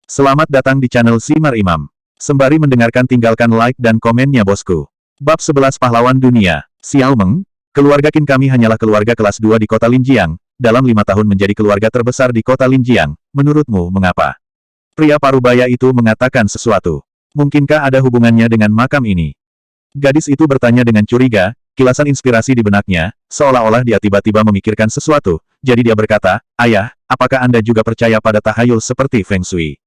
Selamat datang di channel Simar Imam. Sembari mendengarkan tinggalkan like dan komennya bosku. Bab 11 Pahlawan Dunia. Xiao Meng, keluarga Qin kami hanyalah keluarga kelas 2 di kota Linjiang, dalam 5 tahun menjadi keluarga terbesar di kota Linjiang. Menurutmu mengapa? Pria parubaya itu mengatakan sesuatu. Mungkinkah ada hubungannya dengan makam ini? Gadis itu bertanya dengan curiga, kilasan inspirasi di benaknya, seolah-olah dia tiba-tiba memikirkan sesuatu. Jadi dia berkata, "Ayah, apakah Anda juga percaya pada tahayul seperti Feng Shui?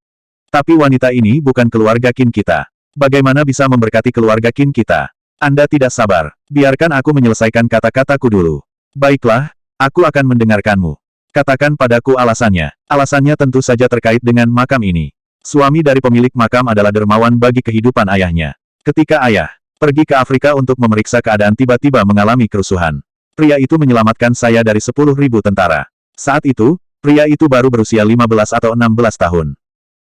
Tapi wanita ini bukan keluarga Qin kita. Bagaimana bisa memberkati keluarga Qin kita? Anda tidak sabar. Biarkan aku menyelesaikan kata-kataku dulu." "Baiklah, aku akan mendengarkanmu. Katakan padaku alasannya." "Alasannya tentu saja terkait dengan makam ini. Suami dari pemilik makam adalah dermawan bagi kehidupan ayahnya. Ketika ayah pergi ke Afrika untuk memeriksa keadaan tiba-tiba mengalami kerusuhan. Pria itu menyelamatkan saya dari 10.000 tentara. Saat itu, pria itu baru berusia 15 atau 16 tahun.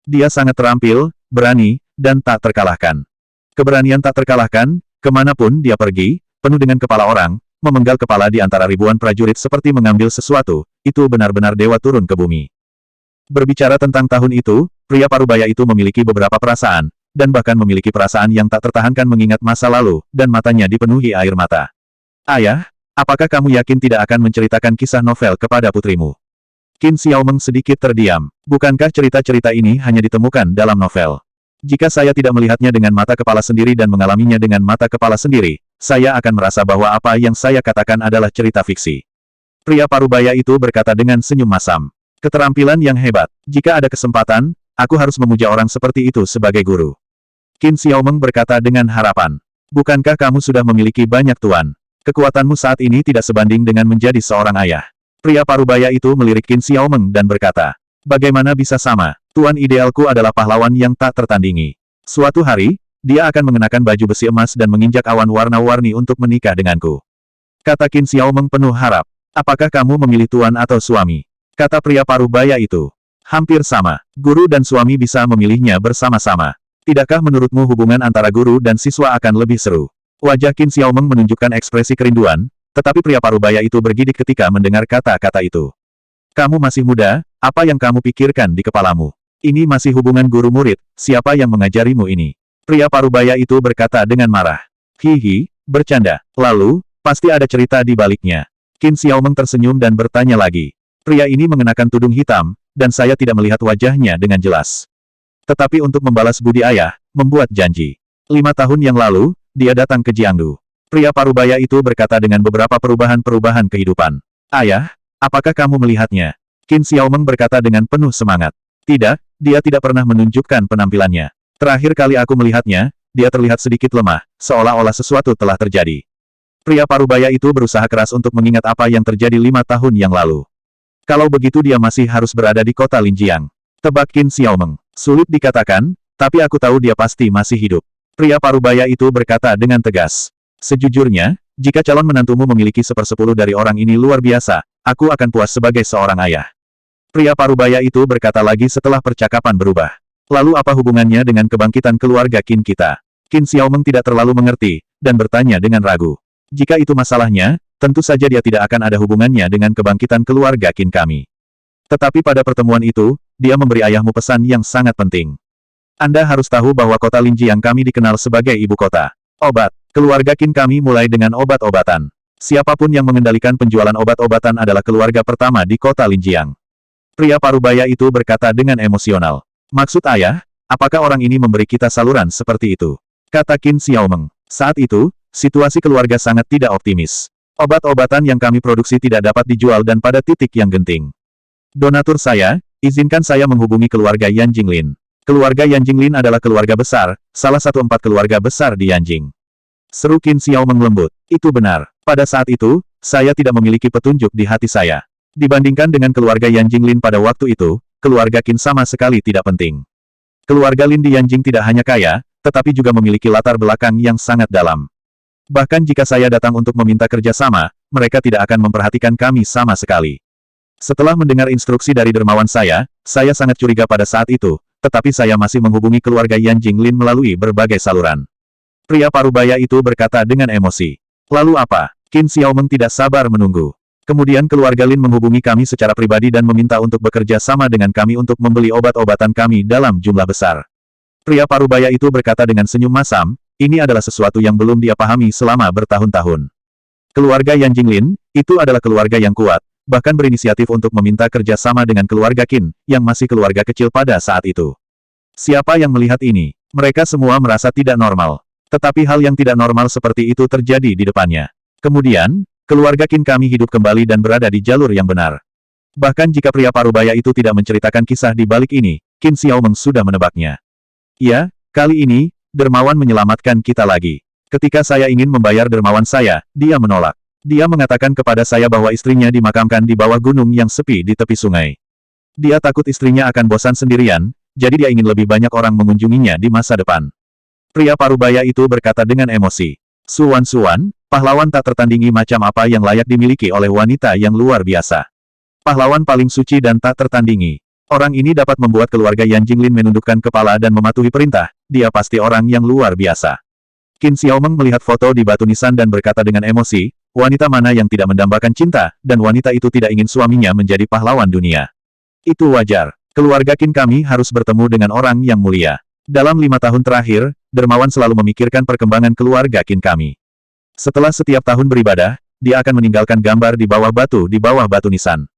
Dia sangat terampil, berani, dan tak terkalahkan. Keberanian tak terkalahkan, kemanapun dia pergi, penuh dengan kepala orang, memenggal kepala di antara ribuan prajurit seperti mengambil sesuatu, itu benar-benar dewa turun ke bumi." Berbicara tentang tahun itu, pria parubaya itu memiliki beberapa perasaan, dan bahkan memiliki perasaan yang tak tertahankan mengingat masa lalu, dan matanya dipenuhi air mata. "Ayah, apakah kamu yakin tidak akan menceritakan kisah novel kepada putrimu?" Qin Xiaomeng sedikit terdiam. "Bukankah cerita-cerita ini hanya ditemukan dalam novel? Jika saya tidak melihatnya dengan mata kepala sendiri dan mengalaminya dengan mata kepala sendiri, saya akan merasa bahwa apa yang saya katakan adalah cerita fiksi." Pria parubaya itu berkata dengan senyum masam. "Keterampilan yang hebat. Jika ada kesempatan, aku harus memuja orang seperti itu sebagai guru." Qin Xiaomeng berkata dengan harapan. "Bukankah kamu sudah memiliki banyak tuan? Kekuatanmu saat ini tidak sebanding dengan menjadi seorang ayah." Pria parubaya itu melirik Qin Xiaomeng dan berkata, "Bagaimana bisa sama? Tuan idealku adalah pahlawan yang tak tertandingi. Suatu hari, dia akan mengenakan baju besi emas dan menginjak awan warna-warni untuk menikah denganku." Kata Qin Xiaomeng penuh harap. "Apakah kamu memilih tuan atau suami?" Kata pria parubaya itu. "Hampir sama. Guru dan suami bisa memilihnya bersama-sama. Tidakkah menurutmu hubungan antara guru dan siswa akan lebih seru?" Wajah Qin Xiaomeng menunjukkan ekspresi kerinduan, tetapi pria parubaya itu bergidik ketika mendengar kata-kata itu. "Kamu masih muda, apa yang kamu pikirkan di kepalamu? Ini masih hubungan guru-murid, siapa yang mengajarimu ini?" Pria parubaya itu berkata dengan marah. "Hihi, bercanda. Lalu, pasti ada cerita di baliknya." Qin Xiaomeng tersenyum dan bertanya lagi. "Pria ini mengenakan tudung hitam, dan saya tidak melihat wajahnya dengan jelas. Tetapi untuk membalas budi ayah, membuat janji. 5 tahun yang lalu, dia datang ke Jiangdu." Pria parubaya itu berkata dengan beberapa perubahan-perubahan kehidupan. "Ayah, apakah kamu melihatnya?" Qin Xiaomeng berkata dengan penuh semangat. "Tidak, dia tidak pernah menunjukkan penampilannya. Terakhir kali aku melihatnya, dia terlihat sedikit lemah, seolah-olah sesuatu telah terjadi." Pria parubaya itu berusaha keras untuk mengingat apa yang terjadi 5 tahun yang lalu. "Kalau begitu dia masih harus berada di kota Linjiang," tebak Qin Xiaomeng. "Sulit dikatakan, tapi aku tahu dia pasti masih hidup." Pria parubaya itu berkata dengan tegas. "Sejujurnya, jika calon menantumu memiliki 1/10 dari orang ini luar biasa, aku akan puas sebagai seorang ayah." Pria parubaya itu berkata lagi setelah percakapan berubah. "Lalu apa hubungannya dengan kebangkitan keluarga Qin kita?" Qin Xiaomeng tidak terlalu mengerti, dan bertanya dengan ragu. "Jika itu masalahnya, tentu saja dia tidak akan ada hubungannya dengan kebangkitan keluarga Qin kami. Tetapi pada pertemuan itu, dia memberi ayahmu pesan yang sangat penting. Anda harus tahu bahwa kota Linjiang kami dikenal sebagai ibu kota obat. Keluarga Qin kami mulai dengan obat-obatan. Siapapun yang mengendalikan penjualan obat-obatan adalah keluarga pertama di kota Linjiang." Pria parubaya itu berkata dengan emosional. "Maksud ayah, apakah orang ini memberi kita saluran seperti itu?" Kata Qin Xiaomeng. "Saat itu, situasi keluarga sangat tidak optimis. Obat-obatan yang kami produksi tidak dapat dijual dan pada titik yang genting. Donatur saya, izinkan saya menghubungi keluarga Yan Jinglin. Keluarga Yan Jinglin adalah keluarga besar, salah satu 4 keluarga besar di Yanjing." Seru Qin Xiaomeng lembut. "Itu benar. Pada saat itu, saya tidak memiliki petunjuk di hati saya. Dibandingkan dengan keluarga Yan Jinglin pada waktu itu, keluarga Qin sama sekali tidak penting. Keluarga Lin di Yanjing tidak hanya kaya, tetapi juga memiliki latar belakang yang sangat dalam. Bahkan jika saya datang untuk meminta kerjasama, mereka tidak akan memperhatikan kami sama sekali. Setelah mendengar instruksi dari dermawan saya sangat curiga pada saat itu, tetapi saya masih menghubungi keluarga Yan Jinglin melalui berbagai saluran." Pria parubaya itu berkata dengan emosi. "Lalu apa?" Qin Xiaomeng tidak sabar menunggu. Kemudian keluarga Lin menghubungi kami secara pribadi dan meminta untuk bekerja sama dengan kami untuk membeli obat-obatan kami dalam jumlah besar. Pria parubaya itu berkata dengan senyum masam, ini adalah sesuatu yang belum dia pahami selama bertahun-tahun. Keluarga Yan Jinglin, itu adalah keluarga yang kuat, bahkan berinisiatif untuk meminta kerja sama dengan keluarga Qin, yang masih keluarga kecil pada saat itu. Siapa yang melihat ini? Mereka semua merasa tidak normal. Tetapi hal yang tidak normal seperti itu terjadi di depannya. Kemudian, keluarga Qin kami hidup kembali dan berada di jalur yang benar. Bahkan jika pria parubaya itu tidak menceritakan kisah di balik ini, Qin Xiaomeng sudah menebaknya. Ya, kali ini, dermawan menyelamatkan kita lagi. Ketika saya ingin membayar dermawan saya, dia menolak. Dia mengatakan kepada saya bahwa istrinya dimakamkan di bawah gunung yang sepi di tepi sungai. Dia takut istrinya akan bosan sendirian, jadi dia ingin lebih banyak orang mengunjunginya di masa depan. Pria parubaya itu berkata dengan emosi. Suan, pahlawan tak tertandingi macam apa yang layak dimiliki oleh wanita yang luar biasa. Pahlawan paling suci dan tak tertandingi. Orang ini dapat membuat keluarga Yan Jinglin menundukkan kepala dan mematuhi perintah, dia pasti orang yang luar biasa. Qin Xiaomeng melihat foto di batu nisan dan berkata dengan emosi, wanita mana yang tidak mendambakan cinta, dan wanita itu tidak ingin suaminya menjadi pahlawan dunia. Itu wajar. Keluarga Qin kami harus bertemu dengan orang yang mulia. Dalam 5 tahun terakhir, dermawan selalu memikirkan perkembangan keluarga Qin kami. Setelah setiap tahun beribadah, dia akan meninggalkan gambar di bawah batu nisan.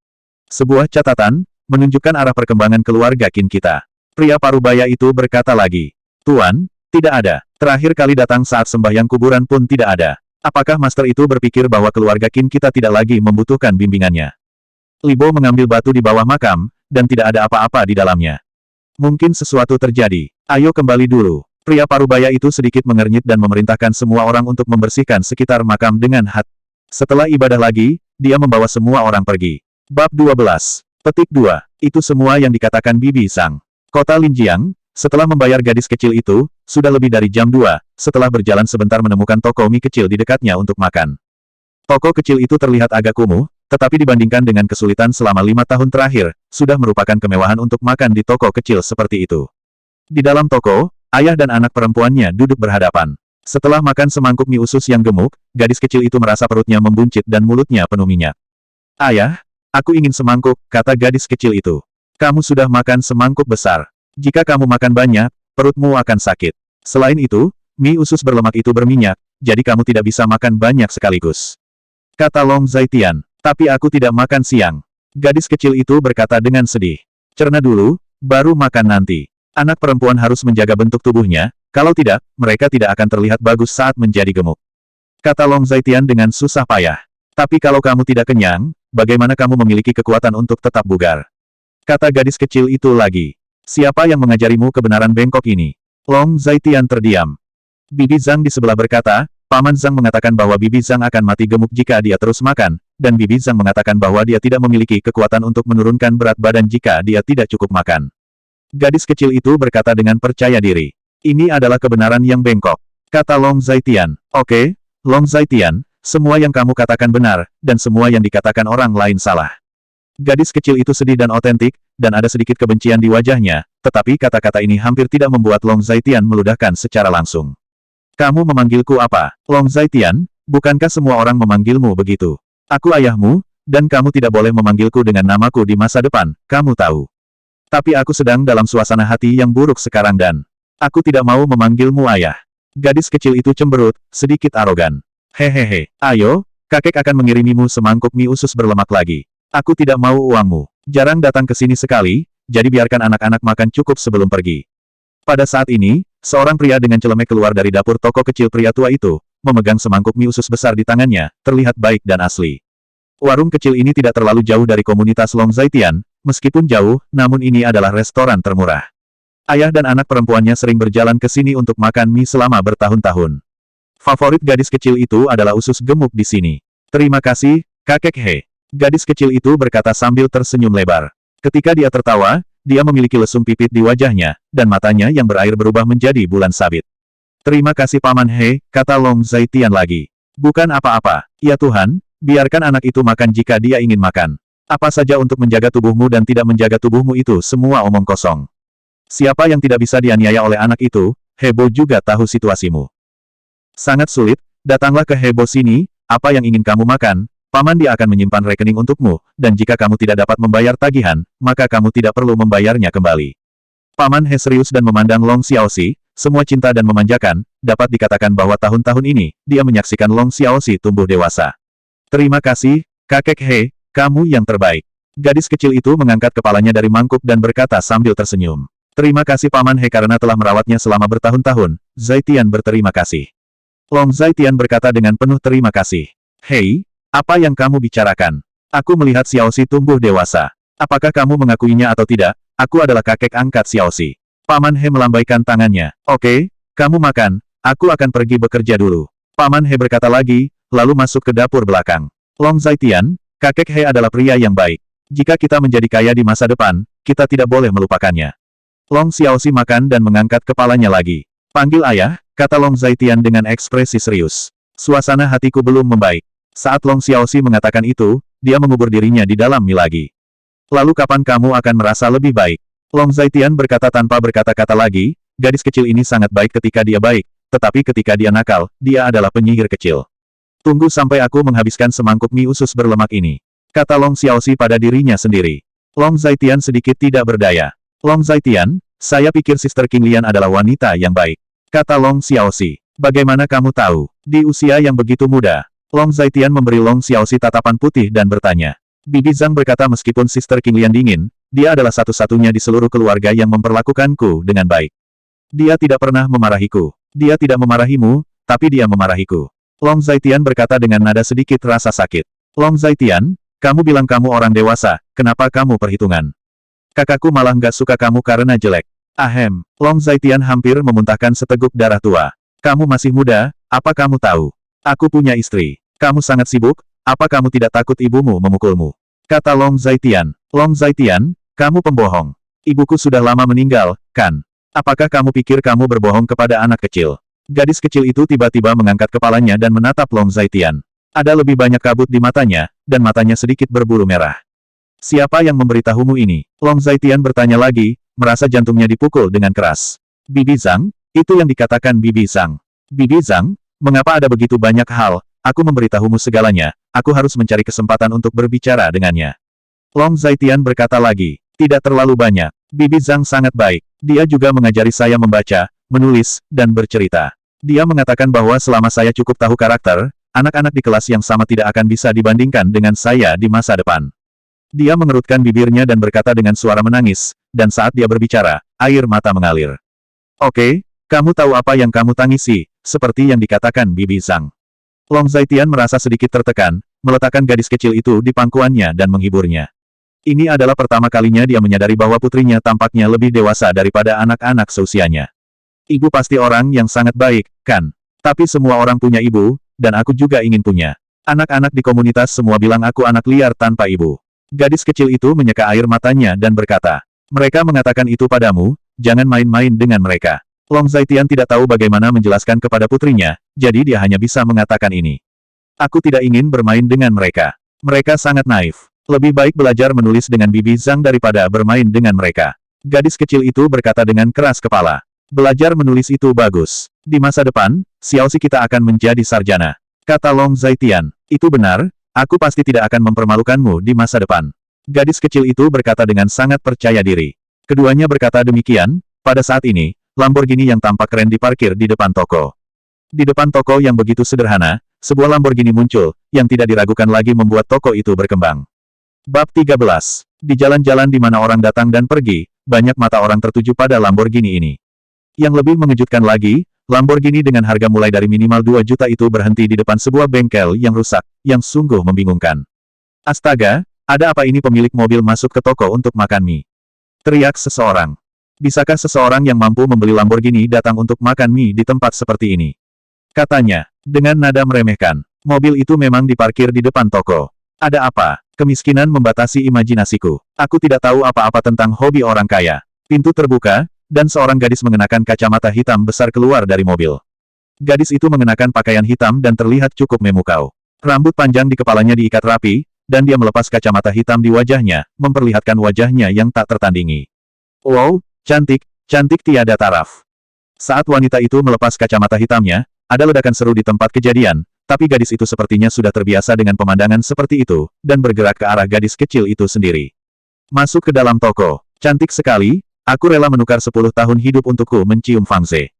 Sebuah catatan, menunjukkan arah perkembangan keluarga Qin kita. Pria parubaya itu berkata lagi. Tuan, tidak ada. Terakhir kali datang saat sembahyang kuburan pun tidak ada. Apakah master itu berpikir bahwa keluarga Qin kita tidak lagi membutuhkan bimbingannya? Li Bo mengambil batu di bawah makam, dan tidak ada apa-apa di dalamnya. Mungkin sesuatu terjadi. Ayo kembali dulu. Pria parubaya itu sedikit mengernyit dan memerintahkan semua orang untuk membersihkan sekitar makam dengan hati. Setelah ibadah lagi, dia membawa semua orang pergi. Bab 12. Petik 2. Itu semua yang dikatakan Bibi Zhang. Kota Linjiang, setelah membayar gadis kecil itu, sudah lebih dari jam 2, setelah berjalan sebentar menemukan toko mie kecil di dekatnya untuk makan. Toko kecil itu terlihat agak kumuh, tetapi dibandingkan dengan kesulitan selama 5 tahun terakhir, sudah merupakan kemewahan untuk makan di toko kecil seperti itu. Di dalam toko, ayah dan anak perempuannya duduk berhadapan. Setelah makan semangkuk mie usus yang gemuk, gadis kecil itu merasa perutnya membuncit dan mulutnya penuh minyak. Ayah, aku ingin semangkuk, kata gadis kecil itu. Kamu sudah makan semangkuk besar. Jika kamu makan banyak, perutmu akan sakit. Selain itu, mie usus berlemak itu berminyak, jadi kamu tidak bisa makan banyak sekaligus. Kata Long Zaitian, tapi aku tidak makan siang. Gadis kecil itu berkata dengan sedih. Cerna dulu, baru makan nanti. Anak perempuan harus menjaga bentuk tubuhnya, kalau tidak, mereka tidak akan terlihat bagus saat menjadi gemuk. Kata Long Zaitian dengan susah payah. Tapi kalau kamu tidak kenyang, bagaimana kamu memiliki kekuatan untuk tetap bugar? Kata gadis kecil itu lagi. Siapa yang mengajarimu kebenaran bengkok ini? Long Zaitian terdiam. Bibi Zhang di sebelah berkata, Paman Zhang mengatakan bahwa Bibi Zhang akan mati gemuk jika dia terus makan, dan Bibi Zhang mengatakan bahwa dia tidak memiliki kekuatan untuk menurunkan berat badan jika dia tidak cukup makan. Gadis kecil itu berkata dengan percaya diri. Ini adalah kebenaran yang bengkok. Kata Long Zaitian. Oke, Long Zaitian. Semua yang kamu katakan benar, dan semua yang dikatakan orang lain salah. Gadis kecil itu sedih dan otentik, dan ada sedikit kebencian di wajahnya, tetapi kata-kata ini hampir tidak membuat Long Zaitian meludahkan secara langsung. Kamu memanggilku apa? Long Zaitian, bukankah semua orang memanggilmu begitu? Aku ayahmu, dan kamu tidak boleh memanggilku dengan namaku di masa depan, kamu tahu. Tapi aku sedang dalam suasana hati yang buruk sekarang dan aku tidak mau memanggilmu ayah. Gadis kecil itu cemberut, sedikit arogan. Hehehe, ayo, kakek akan mengirimimu semangkuk mie usus berlemak lagi. Aku tidak mau uangmu. Jarang datang ke sini sekali, jadi biarkan anak-anak makan cukup sebelum pergi. Pada saat ini, seorang pria dengan celemek keluar dari dapur toko kecil pria tua itu, memegang semangkuk mie usus besar di tangannya, terlihat baik dan asli. Warung kecil ini tidak terlalu jauh dari komunitas Long Zaitian, meskipun jauh, namun ini adalah restoran termurah. Ayah dan anak perempuannya sering berjalan ke sini untuk makan mie selama bertahun-tahun. Favorit gadis kecil itu adalah usus gemuk di sini. Terima kasih, kakek He. Gadis kecil itu berkata sambil tersenyum lebar. Ketika dia tertawa, dia memiliki lesung pipit di wajahnya, dan matanya yang berair berubah menjadi bulan sabit. Terima kasih Paman He, kata Long Zaitian lagi. Bukan apa-apa, ya Tuhan, biarkan anak itu makan jika dia ingin makan. Apa saja untuk menjaga tubuhmu dan tidak menjaga tubuhmu itu semua omong kosong. Siapa yang tidak bisa dianiaya oleh anak itu, Hebo juga tahu situasimu. Sangat sulit, datanglah ke Hebo sini, apa yang ingin kamu makan, Paman dia akan menyimpan rekening untukmu, dan jika kamu tidak dapat membayar tagihan, maka kamu tidak perlu membayarnya kembali. Paman He serius dan memandang Long Xiaoxi, semua cinta dan memanjakan, dapat dikatakan bahwa tahun-tahun ini, dia menyaksikan Long Xiaoxi tumbuh dewasa. Terima kasih, kakek He, kamu yang terbaik. Gadis kecil itu mengangkat kepalanya dari mangkuk dan berkata sambil tersenyum. Terima kasih Paman He karena telah merawatnya selama bertahun-tahun, Zaitian berterima kasih. Long Zaitian berkata dengan penuh terima kasih. Hei, apa yang kamu bicarakan? Aku melihat Xiaoxi tumbuh dewasa. Apakah kamu mengakuinya atau tidak? Aku adalah kakek angkat Xiaoxi. Paman He melambaikan tangannya. Oke, kamu makan, aku akan pergi bekerja dulu. Paman He berkata lagi, lalu masuk ke dapur belakang. Long Zaitian, kakek He adalah pria yang baik. Jika kita menjadi kaya di masa depan, kita tidak boleh melupakannya. Long Xiaoxi makan dan mengangkat kepalanya lagi. Panggil ayah, kata Long Zaitian dengan ekspresi serius. Suasana hatiku belum membaik. Saat Long Xiaoxi mengatakan itu, dia mengubur dirinya di dalam mie lagi. Lalu kapan kamu akan merasa lebih baik? Long Zaitian berkata tanpa berkata-kata lagi, gadis kecil ini sangat baik ketika dia baik, tetapi ketika dia nakal, dia adalah penyihir kecil. Tunggu sampai aku menghabiskan semangkuk mie usus berlemak ini. Kata Long Xiaoxi pada dirinya sendiri. Long Zaitian sedikit tidak berdaya. Long Zaitian, saya pikir Sister King Lian adalah wanita yang baik. Kata Long Xiaoxi. Bagaimana kamu tahu? Di usia yang begitu muda. Long Zaitian memberi Long Xiaoxi tatapan putih dan bertanya. Bibi Zhang berkata meskipun Sister King Lian dingin, dia adalah satu-satunya di seluruh keluarga yang memperlakukanku dengan baik. Dia tidak pernah memarahiku. Dia tidak memarahimu, tapi dia memarahiku. Long Zaitian berkata dengan nada sedikit rasa sakit. Long Zaitian, kamu bilang kamu orang dewasa, kenapa kamu perhitungan? Kakakku malah nggak suka kamu karena jelek. Ahem, Long Zaitian hampir memuntahkan seteguk darah tua. Kamu masih muda, apa kamu tahu? Aku punya istri. Kamu sangat sibuk, apa kamu tidak takut ibumu memukulmu? Kata Long Zaitian. Long Zaitian, kamu pembohong. Ibuku sudah lama meninggal, kan? Apakah kamu pikir kamu berbohong kepada anak kecil? Gadis kecil itu tiba-tiba mengangkat kepalanya dan menatap Long Zaitian. Ada lebih banyak kabut di matanya, dan matanya sedikit berbulu merah. Siapa yang memberitahumu ini? Long Zaitian bertanya lagi, merasa jantungnya dipukul dengan keras. Bibi Zhang? Itu yang dikatakan Bibi Zhang. Bibi Zhang? Mengapa ada begitu banyak hal? Aku memberitahumu segalanya, aku harus mencari kesempatan untuk berbicara dengannya. Long Zaitian berkata lagi, tidak terlalu banyak. Bibi Zhang sangat baik. Dia juga mengajari saya membaca, menulis, dan bercerita. Dia mengatakan bahwa selama saya cukup tahu karakter, anak-anak di kelas yang sama tidak akan bisa dibandingkan dengan saya di masa depan. Dia mengerutkan bibirnya dan berkata dengan suara menangis, dan saat dia berbicara, air mata mengalir. Oke, kamu tahu apa yang kamu tangisi, seperti yang dikatakan Bibi Zhang. Long Zaitian merasa sedikit tertekan, meletakkan gadis kecil itu di pangkuannya dan menghiburnya. Ini adalah pertama kalinya dia menyadari bahwa putrinya tampaknya lebih dewasa daripada anak-anak seusianya. Ibu pasti orang yang sangat baik, kan? Tapi semua orang punya ibu, dan aku juga ingin punya. Anak-anak di komunitas semua bilang aku anak liar tanpa ibu. Gadis kecil itu menyeka air matanya dan berkata, mereka mengatakan itu padamu, jangan main-main dengan mereka. Long Zaitian tidak tahu bagaimana menjelaskan kepada putrinya, jadi dia hanya bisa mengatakan ini. Aku tidak ingin bermain dengan mereka. Mereka sangat naif. Lebih baik belajar menulis dengan Bibi Zhang daripada bermain dengan mereka. Gadis kecil itu berkata dengan keras kepala. Belajar menulis itu bagus. Di masa depan, Xiaoxi kita akan menjadi sarjana. Kata Long Zaitian. Itu benar, aku pasti tidak akan mempermalukanmu di masa depan. Gadis kecil itu berkata dengan sangat percaya diri. Keduanya berkata demikian, pada saat ini, Lamborghini yang tampak keren diparkir di depan toko. Di depan toko yang begitu sederhana, sebuah Lamborghini muncul, yang tidak diragukan lagi membuat toko itu berkembang. Bab 13. Di jalan-jalan di mana orang datang dan pergi, banyak mata orang tertuju pada Lamborghini ini. Yang lebih mengejutkan lagi, Lamborghini dengan harga mulai dari minimal 2 juta itu berhenti di depan sebuah bengkel yang rusak, yang sungguh membingungkan. Astaga, ada apa ini pemilik mobil masuk ke toko untuk makan mie? Teriak seseorang. Bisakah seseorang yang mampu membeli Lamborghini datang untuk makan mie di tempat seperti ini? Katanya, dengan nada meremehkan. Mobil itu memang diparkir di depan toko. Ada apa? Kemiskinan membatasi imajinasiku. Aku tidak tahu apa-apa tentang hobi orang kaya. Pintu terbuka, dan seorang gadis mengenakan kacamata hitam besar keluar dari mobil. Gadis itu mengenakan pakaian hitam dan terlihat cukup memukau. Rambut panjang di kepalanya diikat rapi, dan dia melepas kacamata hitam di wajahnya, memperlihatkan wajahnya yang tak tertandingi. Wow! Cantik, cantik tiada taraf. Saat wanita itu melepas kacamata hitamnya, ada ledakan seru di tempat kejadian, Tapi gadis itu sepertinya sudah terbiasa dengan pemandangan seperti itu, dan bergerak ke arah gadis kecil itu sendiri. Masuk ke dalam toko. Cantik sekali, aku rela menukar 10 tahun hidup untukku mencium Fang Ze.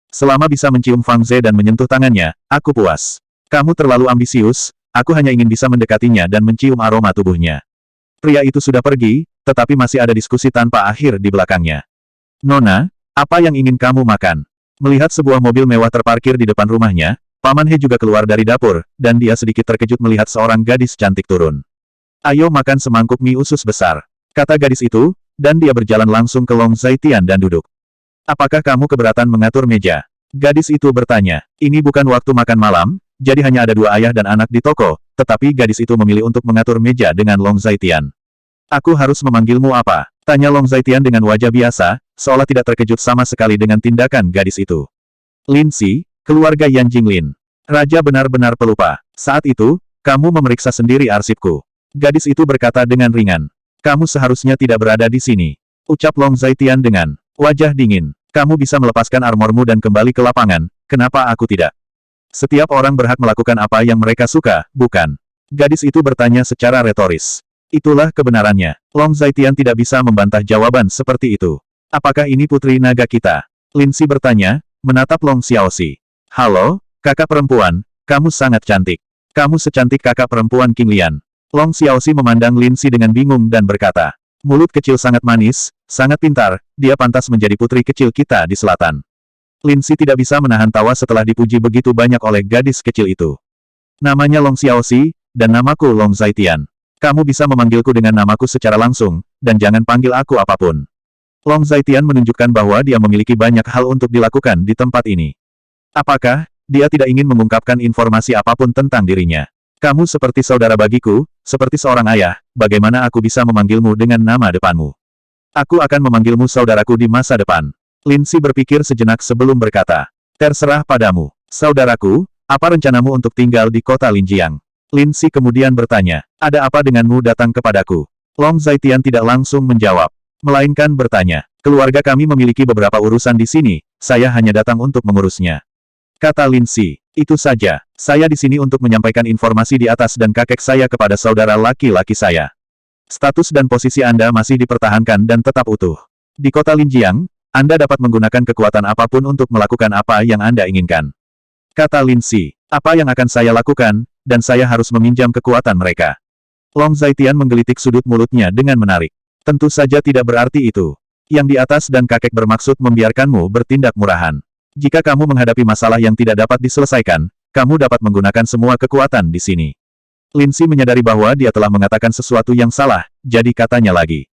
Selama bisa mencium Fang Ze dan menyentuh tangannya, aku puas. Kamu terlalu ambisius, aku hanya ingin bisa mendekatinya dan mencium aroma tubuhnya. Pria itu sudah pergi, tetapi masih ada diskusi tanpa akhir di belakangnya. Nona, apa yang ingin kamu makan? Melihat sebuah mobil mewah terparkir di depan rumahnya, Paman He juga keluar dari dapur, dan dia sedikit terkejut melihat seorang gadis cantik turun. Ayo makan semangkuk mie usus besar, kata gadis itu, dan dia berjalan langsung ke Long Zaitian dan duduk. Apakah kamu keberatan mengatur meja? Gadis itu bertanya. Ini bukan waktu makan malam, jadi hanya ada 2 ayah dan anak di toko, tetapi gadis itu memilih untuk mengatur meja dengan Long Zaitian. Aku harus memanggilmu apa? Tanya Long Zaitian dengan wajah biasa, seolah tidak terkejut sama sekali dengan tindakan gadis itu. Lin Si, keluarga Yan Jinglin. Raja benar-benar pelupa. Saat itu, kamu memeriksa sendiri arsipku. Gadis itu berkata dengan ringan. Kamu seharusnya tidak berada di sini. Ucap Long Zaitian dengan wajah dingin. Kamu bisa melepaskan armormu dan kembali ke lapangan, kenapa aku tidak? Setiap orang berhak melakukan apa yang mereka suka, bukan? Gadis itu bertanya secara retoris. Itulah kebenarannya. Long Zaitian tidak bisa membantah jawaban seperti itu. Apakah ini putri naga kita? Lin Si bertanya, menatap Long Xiaoxi. Halo, kakak perempuan, kamu sangat cantik. Kamu secantik kakak perempuan King Lian. Long Xiaoxi memandang Lin Si dengan bingung dan berkata, mulut kecil sangat manis, sangat pintar, dia pantas menjadi putri kecil kita di selatan. Lin Si tidak bisa menahan tawa setelah dipuji begitu banyak oleh gadis kecil itu. Namanya Long Xiaoxi, dan namaku Long Zaitian. Kamu bisa memanggilku dengan namaku secara langsung, dan jangan panggil aku apapun. Long Zaitian menunjukkan bahwa dia memiliki banyak hal untuk dilakukan di tempat ini. Apakah dia tidak ingin mengungkapkan informasi apapun tentang dirinya? Kamu seperti saudara bagiku, seperti seorang ayah, bagaimana aku bisa memanggilmu dengan nama depanmu? Aku akan memanggilmu saudaraku di masa depan. Lin Si berpikir sejenak sebelum berkata, terserah padamu. Saudaraku, apa rencanamu untuk tinggal di kota Linjiang? Lin Si kemudian bertanya, ada apa denganmu datang kepadaku? Long Zaitian tidak langsung menjawab, melainkan bertanya, keluarga kami memiliki beberapa urusan di sini, saya hanya datang untuk mengurusnya. Kata Lin Si, itu saja, saya di sini untuk menyampaikan informasi di atas dan kakek saya kepada saudara laki-laki saya. Status dan posisi Anda masih dipertahankan dan tetap utuh. Di kota Linjiang, Anda dapat menggunakan kekuatan apapun untuk melakukan apa yang Anda inginkan. Kata Lin Si, apa yang akan saya lakukan, dan saya harus meminjam kekuatan mereka. Long Zaitian menggelitik sudut mulutnya dengan menarik. Tentu saja tidak berarti itu. Yang di atas dan kakek bermaksud membiarkanmu bertindak murahan. Jika kamu menghadapi masalah yang tidak dapat diselesaikan, kamu dapat menggunakan semua kekuatan di sini. Lin Si menyadari bahwa dia telah mengatakan sesuatu yang salah, jadi katanya lagi.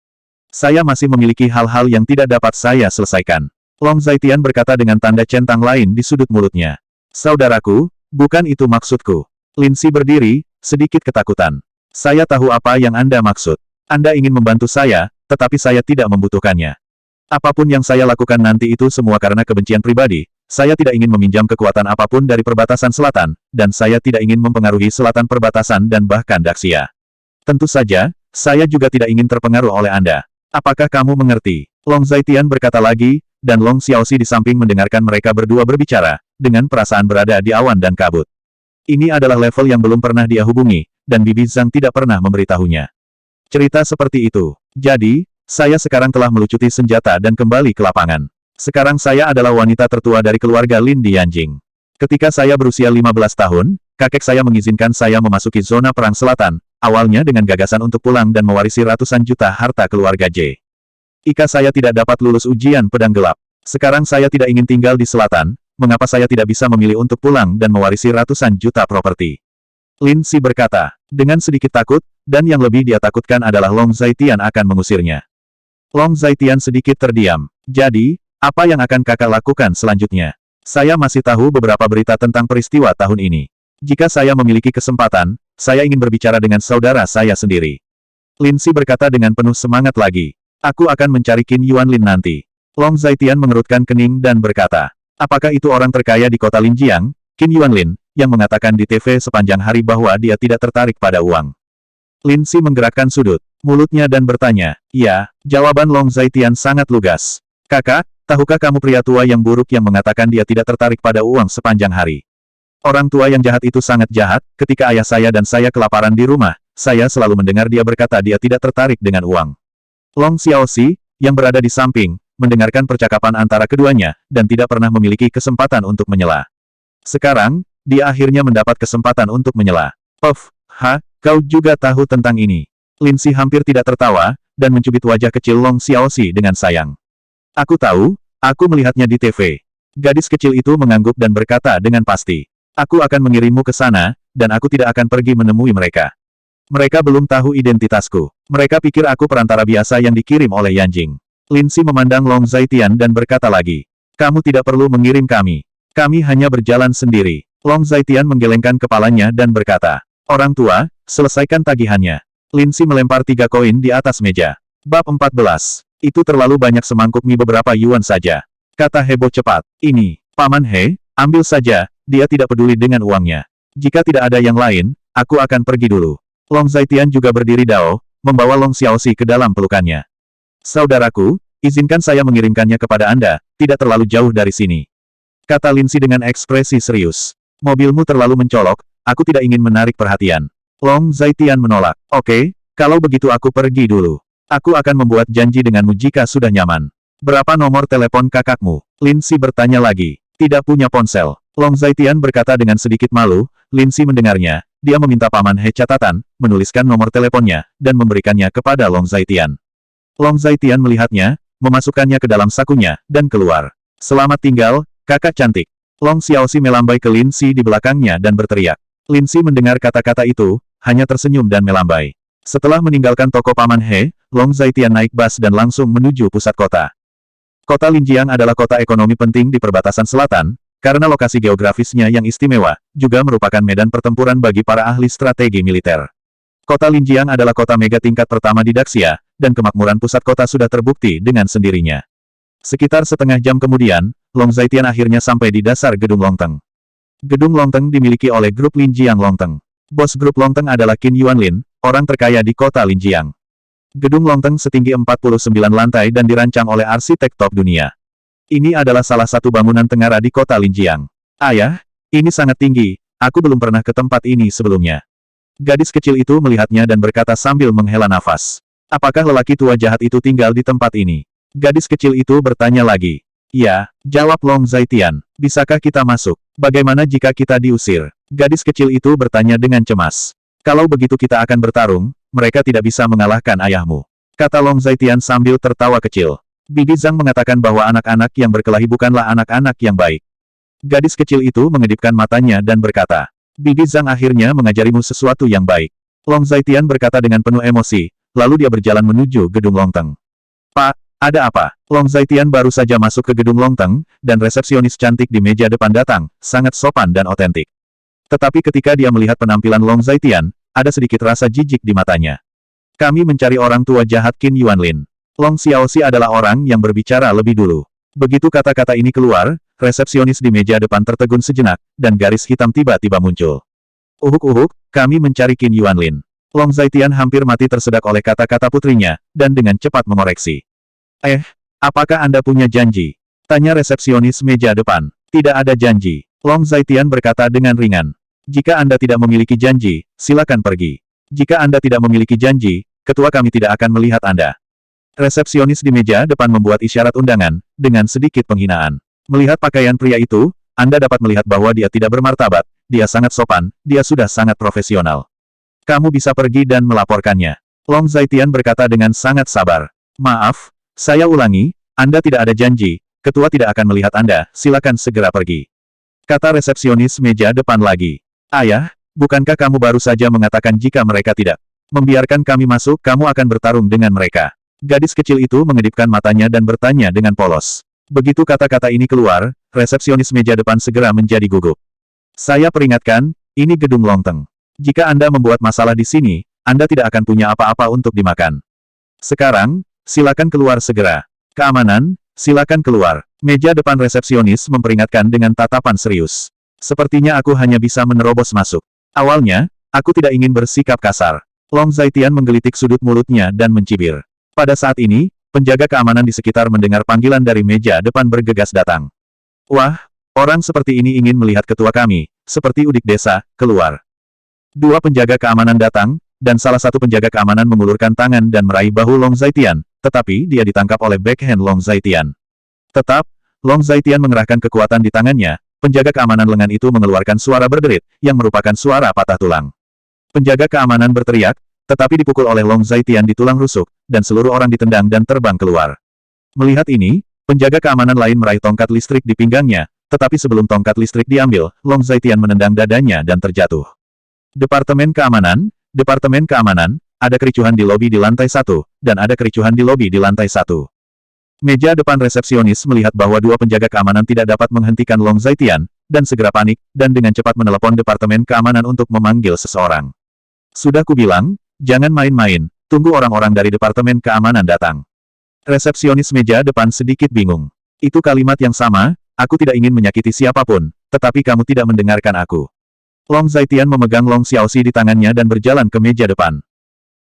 Saya masih memiliki hal-hal yang tidak dapat saya selesaikan. Long Zaitian berkata dengan tanda centang lain di sudut mulutnya. Saudaraku, bukan itu maksudku. Lin Si berdiri, sedikit ketakutan. Saya tahu apa yang Anda maksud. Anda ingin membantu saya, tetapi saya tidak membutuhkannya. Apapun yang saya lakukan nanti itu semua karena kebencian pribadi, saya tidak ingin meminjam kekuatan apapun dari perbatasan selatan, dan saya tidak ingin mempengaruhi selatan perbatasan dan bahkan Daxia. Tentu saja, saya juga tidak ingin terpengaruh oleh Anda. Apakah kamu mengerti? Long Zaitian berkata lagi, dan Long Xiaoxi di samping mendengarkan mereka berdua berbicara, dengan perasaan berada di awan dan kabut. Ini adalah level yang belum pernah dia hubungi, dan Bibi Zhang tidak pernah memberitahunya. Cerita seperti itu. Jadi, saya sekarang telah melucuti senjata dan kembali ke lapangan. Sekarang saya adalah wanita tertua dari keluarga Lin di Yanjing. Ketika saya berusia 15 tahun, kakek saya mengizinkan saya memasuki zona perang selatan, awalnya dengan gagasan untuk pulang dan mewarisi ratusan juta harta keluarga J. Jika saya tidak dapat lulus ujian pedang gelap, sekarang saya tidak ingin tinggal di selatan, mengapa saya tidak bisa memilih untuk pulang dan mewarisi ratusan juta properti? Lin Si berkata, dengan sedikit takut, dan yang lebih dia takutkan adalah Long Zaitian akan mengusirnya. Long Zaitian sedikit terdiam. Jadi, apa yang akan kakak lakukan selanjutnya? Saya masih tahu beberapa berita tentang peristiwa tahun ini. Jika saya memiliki kesempatan, saya ingin berbicara dengan saudara saya sendiri. Lin Si berkata dengan penuh semangat lagi. Aku akan mencari Qin Yuanlin nanti. Long Zaitian mengerutkan kening dan berkata, apakah itu orang terkaya di kota Linjiang, Qin Yuanlin, yang mengatakan di TV sepanjang hari bahwa dia tidak tertarik pada uang? Lin Si menggerakkan sudut mulutnya dan bertanya, ya, jawaban Long Zaitian sangat lugas. Kakak, tahukah kamu pria tua yang buruk yang mengatakan dia tidak tertarik pada uang sepanjang hari? Orang tua yang jahat itu sangat jahat. Ketika ayah saya dan saya kelaparan di rumah, saya selalu mendengar dia berkata dia tidak tertarik dengan uang. Long Xiaoxi, yang berada di samping, mendengarkan percakapan antara keduanya, dan tidak pernah memiliki kesempatan untuk menyela. Sekarang, dia akhirnya mendapat kesempatan untuk menyela. Puff, kau juga tahu tentang ini. Lin Si hampir tidak tertawa, dan mencubit wajah kecil Long Xiaoxi dengan sayang. Aku tahu, aku melihatnya di TV. Gadis kecil itu mengangguk dan berkata dengan pasti. Aku akan mengirimmu ke sana, dan aku tidak akan pergi menemui mereka. Mereka belum tahu identitasku. Mereka pikir aku perantara biasa yang dikirim oleh Yanjing. Lin Si memandang Long Zaitian dan berkata lagi. Kamu tidak perlu mengirim kami. Kami hanya berjalan sendiri. Long Zaitian menggelengkan kepalanya dan berkata. Orang tua, selesaikan tagihannya. Lin Si melempar 3 koin di atas meja. Bab 14. Itu terlalu banyak semangkuk mie beberapa yuan saja. Kata heboh cepat. Ini, Paman He, ambil saja, dia tidak peduli dengan uangnya. Jika tidak ada yang lain, aku akan pergi dulu. Long Zaitian juga berdiri dao, membawa Long Xiaoxi ke dalam pelukannya. Saudaraku, izinkan saya mengirimkannya kepada Anda, tidak terlalu jauh dari sini. Kata Lin Si dengan ekspresi serius. Mobilmu terlalu mencolok, aku tidak ingin menarik perhatian. Long Zaitian menolak. Oke, kalau begitu aku pergi dulu. Aku akan membuat janji denganmu jika sudah nyaman. Berapa nomor telepon kakakmu? Lin Si bertanya lagi. Tidak punya ponsel. Long Zaitian berkata dengan sedikit malu. Lin Si mendengarnya. Dia meminta Paman He catatan, menuliskan nomor teleponnya, dan memberikannya kepada Long Zaitian. Long Zaitian melihatnya, memasukkannya ke dalam sakunya, dan keluar. Selamat tinggal, kakak cantik. Long Xiaoxi melambai ke Lin Si di belakangnya dan berteriak. Lin Si mendengar kata-kata itu, hanya tersenyum dan melambai. Setelah meninggalkan toko Paman He, Long Zaitian naik bus dan langsung menuju pusat kota. Kota Linjiang adalah kota ekonomi penting di perbatasan selatan, karena lokasi geografisnya yang istimewa, juga merupakan medan pertempuran bagi para ahli strategi militer. Kota Linjiang adalah kota mega tingkat pertama di Daxia, dan kemakmuran pusat kota sudah terbukti dengan sendirinya. Sekitar setengah jam kemudian, Long Zaitian akhirnya sampai di dasar Gedung Longteng. Gedung Longteng dimiliki oleh grup Linjiang Longteng. Bos grup Longteng adalah Qin Yuanlin, orang terkaya di kota Linjiang. Gedung Longteng setinggi 49 lantai dan dirancang oleh arsitek top dunia. Ini adalah salah satu bangunan tengara di kota Linjiang. Ayah, ini sangat tinggi, aku belum pernah ke tempat ini sebelumnya. Gadis kecil itu melihatnya dan berkata sambil menghela nafas. Apakah lelaki tua jahat itu tinggal di tempat ini? Gadis kecil itu bertanya lagi. Ya, jawab Long Zaitian. Bisakah kita masuk? Bagaimana jika kita diusir? Gadis kecil itu bertanya dengan cemas. Kalau begitu kita akan bertarung, mereka tidak bisa mengalahkan ayahmu. Kata Long Zaitian sambil tertawa kecil. Bibi Zhang mengatakan bahwa anak-anak yang berkelahi bukanlah anak-anak yang baik. Gadis kecil itu mengedipkan matanya dan berkata. Bibi Zhang akhirnya mengajarimu sesuatu yang baik. Long Zaitian berkata dengan penuh emosi, lalu dia berjalan menuju Gedung Longteng. Pak, ada apa? Long Zaitian baru saja masuk ke Gedung Longteng, dan resepsionis cantik di meja depan datang, sangat sopan dan otentik. Tetapi ketika dia melihat penampilan Long Zaitian, ada sedikit rasa jijik di matanya. Kami mencari orang tua jahat Qin Yuanlin. Long Xiaoxi adalah orang yang berbicara lebih dulu. Begitu kata-kata ini keluar, resepsionis di meja depan tertegun sejenak, dan garis hitam tiba-tiba muncul. Uhuk, kami mencari Qin Yuanlin. Long Zaitian hampir mati tersedak oleh kata-kata putrinya, dan dengan cepat mengoreksi. Apakah Anda punya janji? Tanya resepsionis meja depan. Tidak ada janji. Long Zaitian berkata dengan ringan. Jika Anda tidak memiliki janji, silakan pergi. Jika Anda tidak memiliki janji, ketua kami tidak akan melihat Anda. Resepsionis di meja depan membuat isyarat undangan, dengan sedikit penghinaan. Melihat pakaian pria itu, Anda dapat melihat bahwa dia tidak bermartabat, dia sangat sopan, dia sudah sangat profesional. Kamu bisa pergi dan melaporkannya. Long Zaitian berkata dengan sangat sabar. Maaf, saya ulangi, Anda tidak ada janji, ketua tidak akan melihat Anda, silakan segera pergi. Kata resepsionis meja depan lagi. Ayah, bukankah kamu baru saja mengatakan jika mereka tidak membiarkan kami masuk, kamu akan bertarung dengan mereka? Gadis kecil itu mengedipkan matanya dan bertanya dengan polos. Begitu kata-kata ini keluar, resepsionis meja depan segera menjadi gugup. Saya peringatkan, ini Gedung Longteng. Jika Anda membuat masalah di sini, Anda tidak akan punya apa-apa untuk dimakan. Sekarang, silakan keluar segera. Keamanan, silakan keluar. Meja depan resepsionis memperingatkan dengan tatapan serius. Sepertinya aku hanya bisa menerobos masuk. Awalnya, aku tidak ingin bersikap kasar. Long Zaitian menggelitik sudut mulutnya dan mencibir. Pada saat ini, penjaga keamanan di sekitar mendengar panggilan dari meja depan bergegas datang. Wah, Orang seperti ini ingin melihat ketua kami, seperti udik desa, keluar. Dua penjaga keamanan datang, dan salah satu penjaga keamanan mengulurkan tangan dan meraih bahu Long Zaitian, tetapi dia ditangkap oleh backhand Long Zaitian. Tetap, Long Zaitian mengerahkan kekuatan di tangannya, penjaga keamanan lengan itu mengeluarkan suara berderit, yang merupakan suara patah tulang. Penjaga keamanan berteriak, tetapi dipukul oleh Long Zaitian di tulang rusuk, dan seluruh orang ditendang dan terbang keluar. Melihat ini, penjaga keamanan lain meraih tongkat listrik di pinggangnya, tetapi sebelum tongkat listrik diambil, Long Zaitian menendang dadanya dan terjatuh. Departemen Keamanan, ada kericuhan di lobi di lantai 1, dan ada kericuhan di lobi di lantai 1. Meja depan resepsionis melihat bahwa dua penjaga keamanan tidak dapat menghentikan Long Zaitian, dan segera panik, dan dengan cepat menelepon Departemen Keamanan untuk memanggil seseorang. Sudah kubilang, jangan main-main, tunggu orang-orang dari Departemen Keamanan datang. Resepsionis meja depan sedikit bingung. Itu kalimat yang sama, aku tidak ingin menyakiti siapapun, tetapi kamu tidak mendengarkan aku. Long Zaitian memegang Long Xiaoxi di tangannya dan berjalan ke meja depan.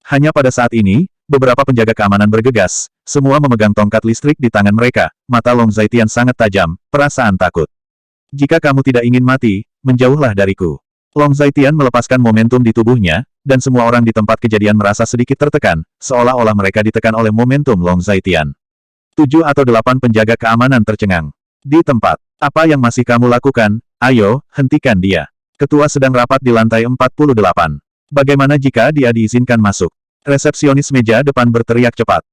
Hanya pada saat ini, beberapa penjaga keamanan bergegas, semua memegang tongkat listrik di tangan mereka, mata Long Zaitian sangat tajam, perasaan takut. Jika kamu tidak ingin mati, menjauhlah dariku. Long Zaitian melepaskan momentum di tubuhnya, dan semua orang di tempat kejadian merasa sedikit tertekan, seolah-olah mereka ditekan oleh momentum Long Zaitian. 7 atau 8 penjaga keamanan tercengang. Di tempat, apa yang masih kamu lakukan? Ayo, hentikan dia. Ketua sedang rapat di lantai 48. Bagaimana jika dia diizinkan masuk? Resepsionis meja depan berteriak cepat.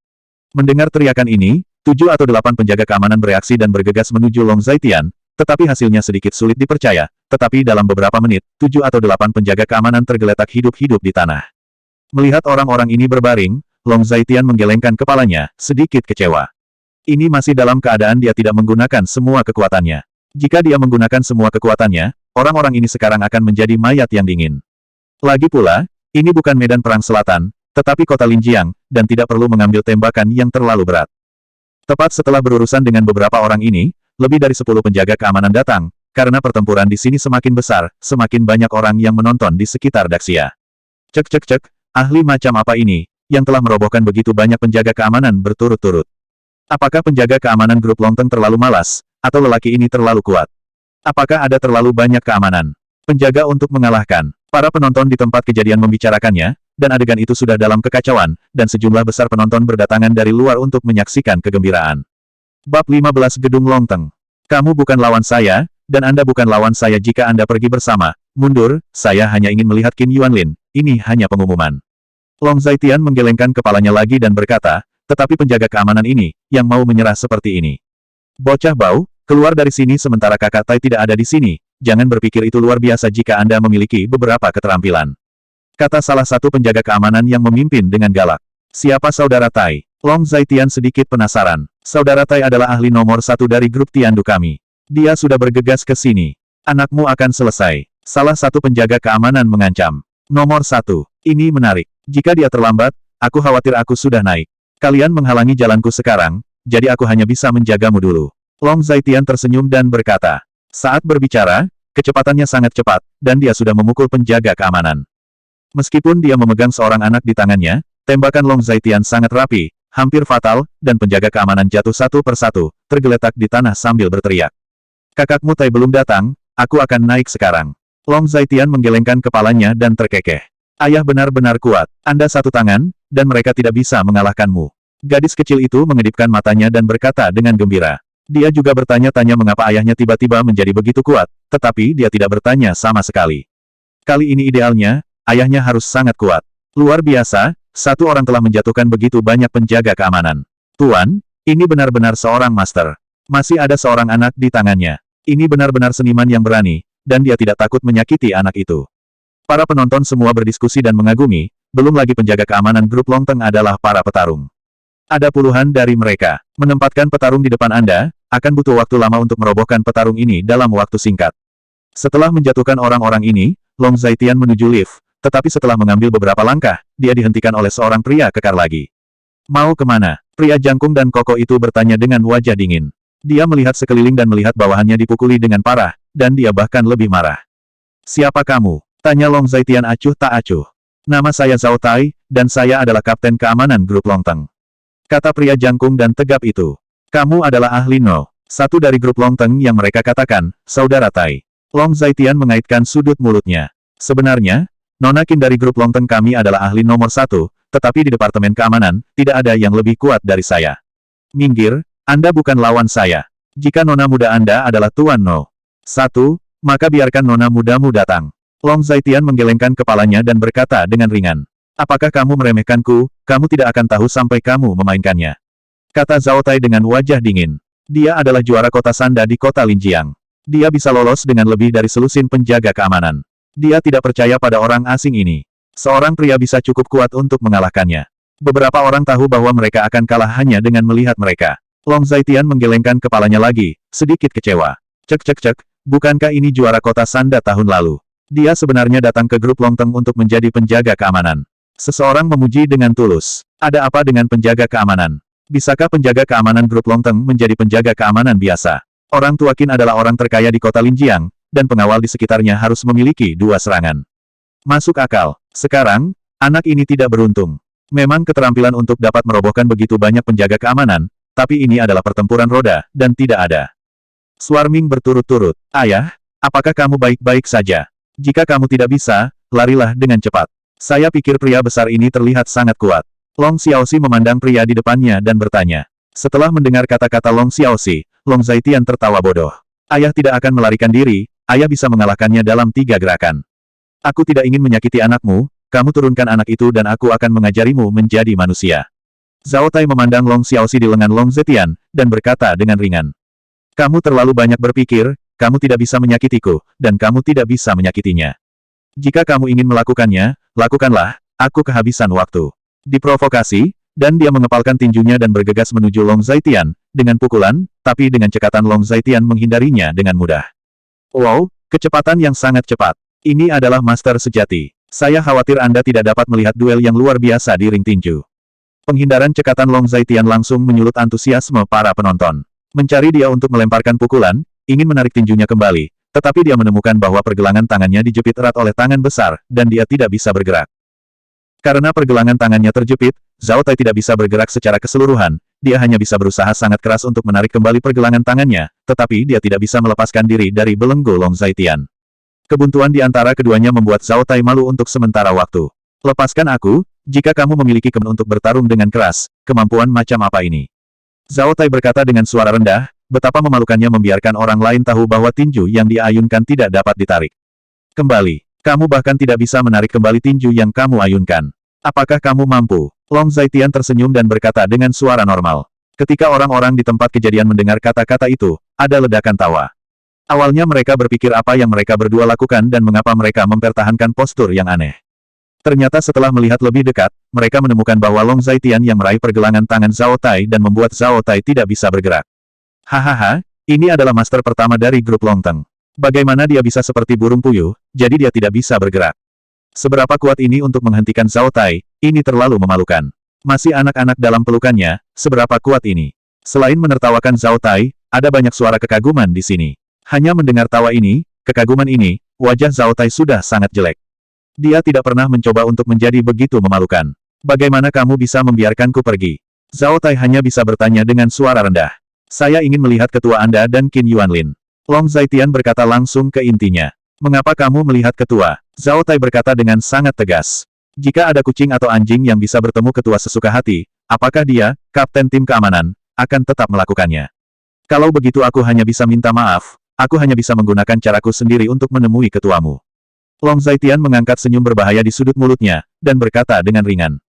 Mendengar teriakan ini, 7 atau 8 penjaga keamanan bereaksi dan bergegas menuju Long Zaitian, tetapi hasilnya sedikit sulit dipercaya, tetapi dalam beberapa menit, 7 atau 8 penjaga keamanan tergeletak hidup-hidup di tanah. Melihat orang-orang ini berbaring, Long Zaitian menggelengkan kepalanya, sedikit kecewa. Ini masih dalam keadaan dia tidak menggunakan semua kekuatannya. Jika dia menggunakan semua kekuatannya, orang-orang ini sekarang akan menjadi mayat yang dingin. Lagi pula, ini bukan medan perang selatan, tetapi kota Linjiang, dan tidak perlu mengambil tembakan yang terlalu berat. Tepat setelah berurusan dengan beberapa orang ini, lebih dari 10 penjaga keamanan datang, karena pertempuran di sini semakin besar, semakin banyak orang yang menonton di sekitar Daxia. Cek, ahli macam apa ini, yang telah merobohkan begitu banyak penjaga keamanan berturut-turut? Apakah penjaga keamanan grup Longteng terlalu malas, atau lelaki ini terlalu kuat? Apakah ada terlalu banyak keamanan penjaga untuk mengalahkan? Para penonton di tempat kejadian membicarakannya, dan adegan itu sudah dalam kekacauan, dan sejumlah besar penonton berdatangan dari luar untuk menyaksikan kegembiraan. Bab 15 Gedung Longteng. Kamu bukan lawan saya, dan Anda bukan lawan saya jika Anda pergi bersama. Mundur, saya hanya ingin melihat Qin Yuanlin, ini hanya pengumuman. Long Zaitian menggelengkan kepalanya lagi dan berkata, tetapi penjaga keamanan ini, yang mau menyerah seperti ini. Bocah bau, keluar dari sini sementara kakak Tai tidak ada di sini, jangan berpikir itu luar biasa jika Anda memiliki beberapa keterampilan. Kata salah satu penjaga keamanan yang memimpin dengan galak. Siapa saudara Tai? Long Zaitian sedikit penasaran. Saudara Tai adalah ahli nomor 1 dari grup Tiandu kami. Dia sudah bergegas ke sini. Anakmu akan selesai. Salah satu penjaga keamanan mengancam. Nomor 1. Ini menarik. Jika dia terlambat, aku khawatir aku sudah naik. Kalian menghalangi jalanku sekarang, jadi aku hanya bisa menjagamu dulu. Long Zaitian tersenyum dan berkata. Saat berbicara, kecepatannya sangat cepat, dan dia sudah memukul penjaga keamanan. Meskipun dia memegang seorang anak di tangannya, tembakan Long Zaitian sangat rapi, hampir fatal, dan penjaga keamanan jatuh satu persatu, tergeletak di tanah sambil berteriak. Kakakmu Tai belum datang, aku akan naik sekarang. Long Zaitian menggelengkan kepalanya dan terkekeh. Ayah benar-benar kuat, Anda satu tangan, dan mereka tidak bisa mengalahkanmu. Gadis kecil itu mengedipkan matanya dan berkata dengan gembira. Dia juga bertanya-tanya mengapa ayahnya tiba-tiba menjadi begitu kuat, tetapi dia tidak bertanya sama sekali. Kali ini idealnya, ayahnya harus sangat kuat. Luar biasa, satu orang telah menjatuhkan begitu banyak penjaga keamanan. Tuan, ini benar-benar seorang master. Masih ada seorang anak di tangannya. Ini benar-benar seniman yang berani, dan dia tidak takut menyakiti anak itu. Para penonton semua berdiskusi dan mengagumi, belum lagi penjaga keamanan grup Longteng adalah para petarung. Ada puluhan dari mereka. Menempatkan petarung di depan Anda, akan butuh waktu lama untuk merobohkan petarung ini dalam waktu singkat. Setelah menjatuhkan orang-orang ini, Long Zaitian menuju lift, tetapi setelah mengambil beberapa langkah, dia dihentikan oleh seorang pria kekar lagi. Mau kemana? Pria jangkung dan kokoh itu bertanya dengan wajah dingin. Dia melihat sekeliling dan melihat bawahannya dipukuli dengan parah, dan dia bahkan lebih marah. Siapa kamu? Tanya Long Zaitian acuh tak acuh. Nama saya Zhao Tai, dan saya adalah kapten keamanan grup Longteng. Kata pria jangkung dan tegap itu. Kamu adalah ahli No. Satu dari grup Long Teng yang mereka katakan, Saudara Tai. Long Zaitian mengaitkan sudut mulutnya. Sebenarnya, Nona Qin dari grup Long Teng kami adalah ahli nomor 1, tetapi di Departemen Keamanan, tidak ada yang lebih kuat dari saya. Minggir, Anda bukan lawan saya. Jika Nona muda Anda adalah Tuan No. 1, maka biarkan Nona mudamu datang. Long Zaitian menggelengkan kepalanya dan berkata dengan ringan. Apakah kamu meremehkanku? Kamu tidak akan tahu sampai kamu memainkannya. Kata Zhao Tai dengan wajah dingin. Dia adalah juara kota Sanda di kota Linjiang. Dia bisa lolos dengan lebih dari selusin penjaga keamanan. Dia tidak percaya pada orang asing ini. Seorang pria bisa cukup kuat untuk mengalahkannya. Beberapa orang tahu bahwa mereka akan kalah hanya dengan melihat mereka. Long Zaitian menggelengkan kepalanya lagi, sedikit kecewa. Cek, bukankah ini juara kota Sanda tahun lalu? Dia sebenarnya datang ke grup Long Teng untuk menjadi penjaga keamanan. Seseorang memuji dengan tulus. Ada apa dengan penjaga keamanan? Bisakah penjaga keamanan grup Long Teng menjadi penjaga keamanan biasa? Orang tua Qin adalah orang terkaya di kota Linjiang, dan pengawal di sekitarnya harus memiliki 2 serangan. Masuk akal. Sekarang, anak ini tidak beruntung. Memang keterampilan untuk dapat merobohkan begitu banyak penjaga keamanan, tapi ini adalah pertempuran roda, dan tidak ada. Swarming berturut-turut. Ayah, apakah kamu baik-baik saja? Jika kamu tidak bisa, larilah dengan cepat. Saya pikir pria besar ini terlihat sangat kuat. Long Xiaoxi memandang pria di depannya dan bertanya. Setelah mendengar kata-kata Long Xiaoxi, Long Zaitian tertawa bodoh. Ayah tidak akan melarikan diri, ayah bisa mengalahkannya dalam 3 gerakan. Aku tidak ingin menyakiti anakmu, kamu turunkan anak itu dan aku akan mengajarimu menjadi manusia. Zhao Tai memandang Long Xiaoxi di lengan Long Zetian, dan berkata dengan ringan. Kamu terlalu banyak berpikir, kamu tidak bisa menyakitiku, dan kamu tidak bisa menyakitinya. Jika kamu ingin melakukannya, lakukanlah, aku kehabisan waktu. Diprovokasi, dan dia mengepalkan tinjunya dan bergegas menuju Long Zaitian, dengan pukulan, tapi dengan cekatan Long Zaitian menghindarinya dengan mudah. Wow, kecepatan yang sangat cepat. Ini adalah master sejati. Saya khawatir Anda tidak dapat melihat duel yang luar biasa di ring tinju. Penghindaran cekatan Long Zaitian langsung menyulut antusiasme para penonton. Mencari dia untuk melemparkan pukulan, ingin menarik tinjunya kembali, tetapi dia menemukan bahwa pergelangan tangannya dijepit erat oleh tangan besar, dan dia tidak bisa bergerak. Karena pergelangan tangannya terjepit, Zhao Tai tidak bisa bergerak secara keseluruhan, dia hanya bisa berusaha sangat keras untuk menarik kembali pergelangan tangannya, tetapi dia tidak bisa melepaskan diri dari belenggu Long Zaitian. Kebuntuan di antara keduanya membuat Zhao Tai malu untuk sementara waktu. Lepaskan aku, jika kamu memiliki kemampuan untuk bertarung dengan keras, kemampuan macam apa ini? Zhao Tai berkata dengan suara rendah, betapa memalukannya membiarkan orang lain tahu bahwa tinju yang dia ayunkan tidak dapat ditarik. Kembali. Kamu bahkan tidak bisa menarik kembali tinju yang kamu ayunkan. Apakah kamu mampu? Long Zaitian tersenyum dan berkata dengan suara normal. Ketika orang-orang di tempat kejadian mendengar kata-kata itu, ada ledakan tawa. Awalnya mereka berpikir apa yang mereka berdua lakukan dan mengapa mereka mempertahankan postur yang aneh. Ternyata setelah melihat lebih dekat, mereka menemukan bahwa Long Zaitian yang meraih pergelangan tangan Zhao Tai dan membuat Zhao Tai tidak bisa bergerak. Hahaha, ini adalah master pertama dari grup Long Teng. Bagaimana dia bisa seperti burung puyuh, jadi dia tidak bisa bergerak. Seberapa kuat ini untuk menghentikan Zhao Tai, ini terlalu memalukan. Masih anak-anak dalam pelukannya, seberapa kuat ini. Selain menertawakan Zhao Tai, ada banyak suara kekaguman di sini. Hanya mendengar tawa ini, kekaguman ini, wajah Zhao Tai sudah sangat jelek. Dia tidak pernah mencoba untuk menjadi begitu memalukan. Bagaimana kamu bisa membiarkanku pergi? Zhao Tai hanya bisa bertanya dengan suara rendah. Saya ingin melihat ketua Anda dan Qin Yuanlin. Long Zaitian berkata langsung ke intinya. Mengapa kamu melihat ketua? Zhao Tai berkata dengan sangat tegas. Jika ada kucing atau anjing yang bisa bertemu ketua sesuka hati, apakah dia, kapten tim keamanan, akan tetap melakukannya? Kalau begitu aku hanya bisa minta maaf, aku hanya bisa menggunakan caraku sendiri untuk menemui ketuamu. Long Zaitian mengangkat senyum berbahaya di sudut mulutnya, dan berkata dengan ringan.